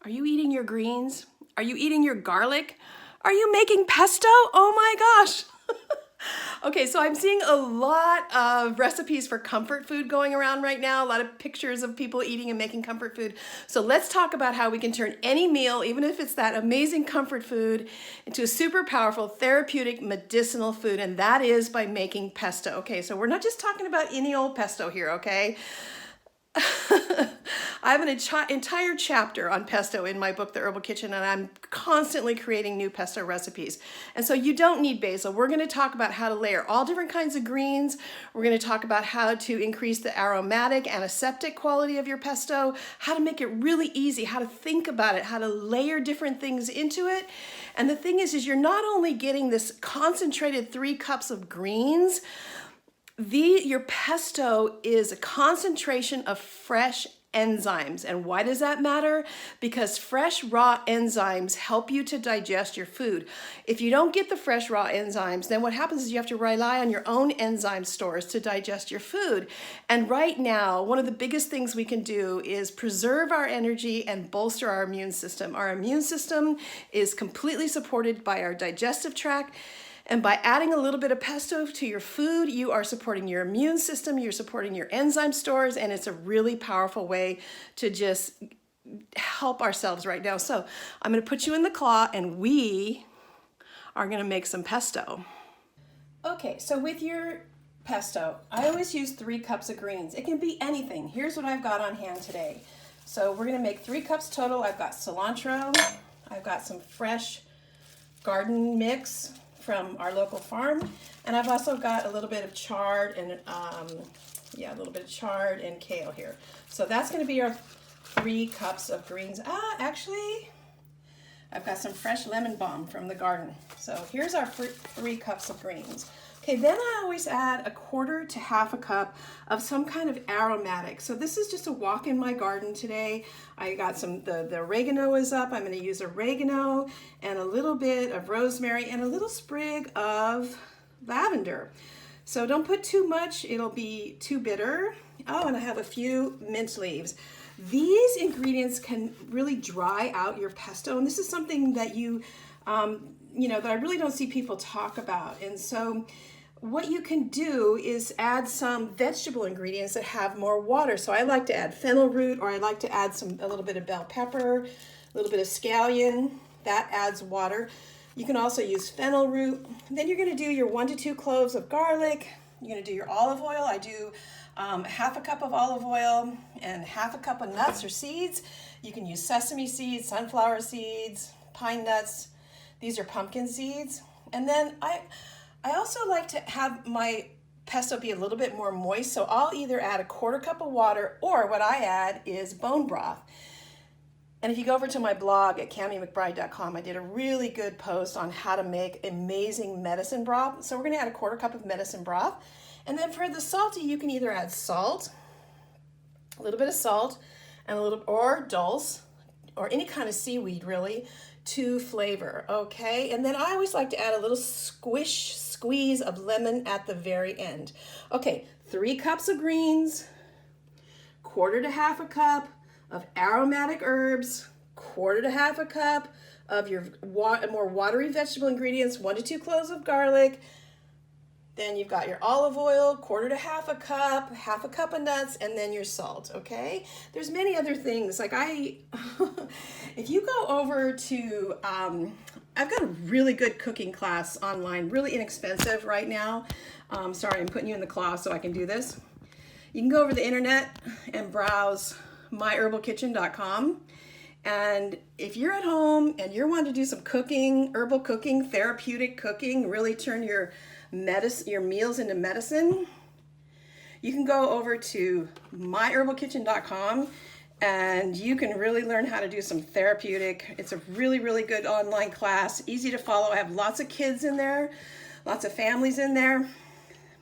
Are you eating your greens? Are you eating your garlic? Are you making pesto? Oh my gosh. Okay, so I'm seeing a lot of recipes for comfort food going around right now, a lot of pictures of people eating and making comfort food. So let's talk about how we can turn any meal, even if it's that amazing comfort food, into a super powerful therapeutic medicinal food, and that is by making pesto. Okay, so we're not just talking about any old pesto here, okay? I have an entire chapter on pesto in my book, The Herbal Kitchen, and I'm constantly creating new pesto recipes. And so you don't need basil. We're going to talk about how to layer all different kinds of greens. We're going to talk about how to increase the aromatic, antiseptic quality of your pesto, how to make it really easy, how to think about it, how to layer different things into it. And the thing is you're not only getting this concentrated 3 cups of greens, your pesto is a concentration of fresh enzymes. And why does that matter? Because fresh raw enzymes help you to digest your food. If you don't get the fresh raw enzymes, then what happens is you have to rely on your own enzyme stores to digest your food. And right now, one of the biggest things we can do is preserve our energy and bolster our immune system. Our immune system is completely supported by our digestive tract. And by adding a little bit of pesto to your food, you are supporting your immune system, you're supporting your enzyme stores, and it's a really powerful way to just help ourselves right now. So I'm going to put you in the claw, and we are going to make some pesto. Okay, so with your pesto, I always use 3 cups of greens. It can be anything. Here's what I've got on hand today. So we're going to make 3 cups total. I've got cilantro, I've got some fresh garden mix from our local farm, and I've also got a little bit of chard and a little bit of chard and kale here. So that's going to be our 3 cups of greens. Actually, I've got some fresh lemon balm from the garden. So here's our 3 cups of greens. Okay, then I always add 1/4 to 1/2 cup of some kind of aromatic. So this is just a walk in my garden today. I got the oregano is up. I'm going to use oregano and a little bit of rosemary and a little sprig of lavender. So don't put too much, it'll be too bitter. Oh, and I have a few mint leaves. These ingredients can really dry out your pesto, and this is something that that I really don't see people talk about. And so what you can do is add some vegetable ingredients that have more water. So I like to add fennel root, or I like to add a little bit of bell pepper, a little bit of scallion. That adds water. You can also use fennel root. Then you're going to do your 1 to 2 cloves of garlic. You're going to do your olive oil. I do 1/2 cup of olive oil and 1/2 cup of nuts or seeds. You can use sesame seeds, sunflower seeds, pine nuts. These are pumpkin seeds. And then I also like to have my pesto be a little bit more moist, so I'll either add 1/4 cup of water, or what I add is bone broth. And if you go over to my blog at CamiMcBride.com, I did a really good post on how to make amazing medicine broth. So we're going to add 1/4 cup of medicine broth. And then for the salty, you can either add salt, a little bit of salt, and or dulse, or any kind of seaweed really, to flavor, okay? And then I always like to add a little squeeze of lemon at the very end. Okay, 3 cups of greens, 1/4 to 1/2 cup of aromatic herbs, 1/4 to 1/2 cup of your more watery vegetable ingredients, 1 to 2 cloves of garlic. Then you've got your olive oil, 1/4 to 1/2 cup, 1/2 cup of nuts, and then your salt, okay? There's many other things. Like if you go over to, I've got a really good cooking class online, really inexpensive right now. Sorry, I'm putting you in the claw so I can do this. You can go over the internet and browse myherbalkitchen.com. And if you're at home and you're wanting to do some cooking, herbal cooking, therapeutic cooking, really turn your meals into medicine, you can go over to myherbalkitchen.com and you can really learn how to do some therapeutic. It's a really, really good online class, easy to follow. I have lots of kids in there, lots of families in there.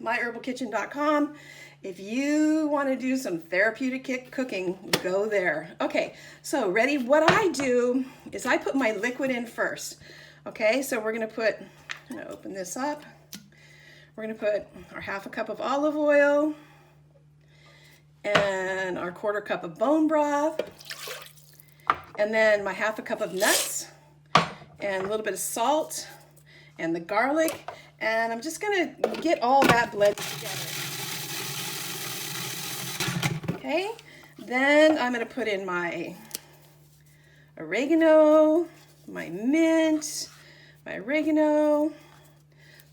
myherbalkitchen.com. If you want to do some therapeutic cooking, go there. Okay, so ready? What I do is I put my liquid in first. Okay, so I'm going to open this up. We're going to put our 1/2 cup of olive oil and our 1/4 cup of bone broth. and then my half a cup of nuts, and a little bit of salt, and the garlic, and I'm just gonna get all that blended together. Okay, then I'm gonna put in my oregano, my mint, my oregano, a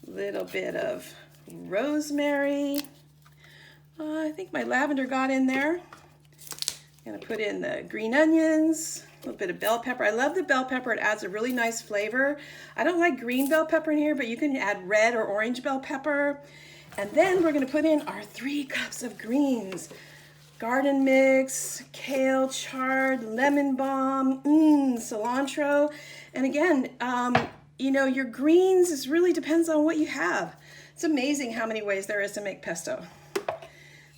little bit of rosemary. I think my lavender got in there. I'm gonna put in the green onions, a little bit of bell pepper. I love the bell pepper, it adds a really nice flavor. I don't like green bell pepper in here, but you can add red or orange bell pepper. And then we're gonna put in our 3 cups of greens. Garden mix, kale, chard, lemon balm, cilantro. And again, you know, your greens, it really depends on what you have. It's amazing how many ways there is to make pesto.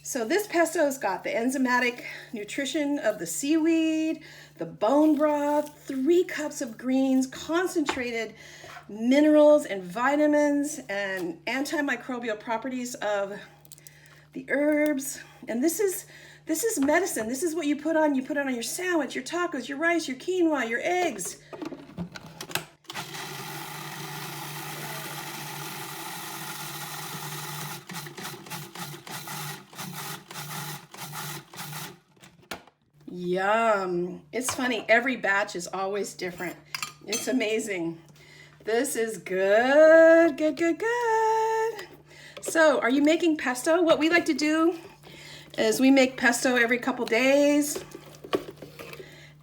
So this pesto's got the enzymatic nutrition of the seaweed, the bone broth, 3 cups of greens, concentrated minerals and vitamins, and antimicrobial properties of the herbs. And this is medicine. This is what you put on your sandwich, your tacos, your rice, your quinoa, your eggs. Yum. It's funny, every batch is always different. It's amazing. This is good, good, good, good. So, are you making pesto? What we like to do is we make pesto every couple days,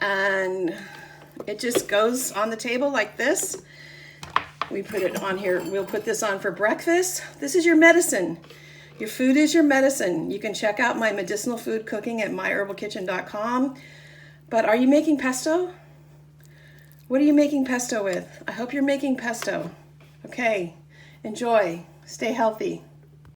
and it just goes on the table like this. We put it on here. We'll put this on for breakfast. This is your medicine. Your food is your medicine. You can check out my medicinal food cooking at myherbalkitchen.com. But are you making pesto? What are you making pesto with? I hope you're making pesto. Okay, enjoy. Stay healthy.